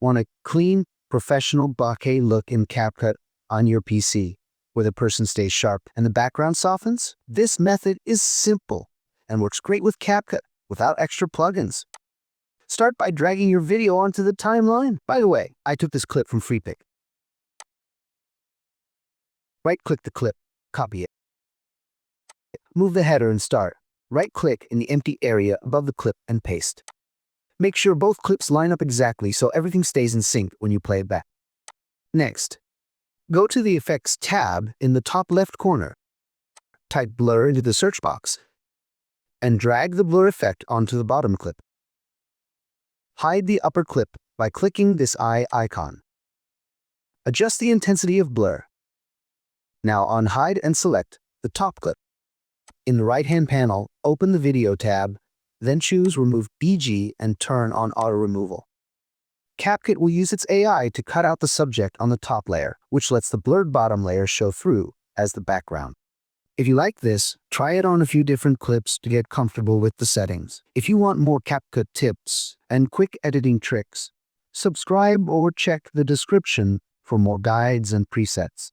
Want a clean, professional bokeh look in CapCut on your PC, where the person stays sharp and the background softens? This method is simple and works great with CapCut without extra plugins. Start by dragging your video onto the timeline. By the way, I took this clip from FreePic. Right-click the clip, copy it. Move the header and start. Right-click in the empty area above the clip and paste. Make sure both clips line up exactly so everything stays in sync when you play it back. Next, go to the Effects tab in the top left corner. Type Blur into the search box and drag the blur effect onto the bottom clip. Hide the upper clip by clicking this eye icon. Adjust the intensity of blur. Now unhide and select the top clip. In the right-hand panel, open the Video tab, then choose Remove BG and turn on Auto Removal. CapCut will use its AI to cut out the subject on the top layer, which lets the blurred bottom layer show through as the background. If you like this, try it on a few different clips to get comfortable with the settings. If you want more CapCut tips and quick editing tricks, subscribe or check the description for more guides and presets.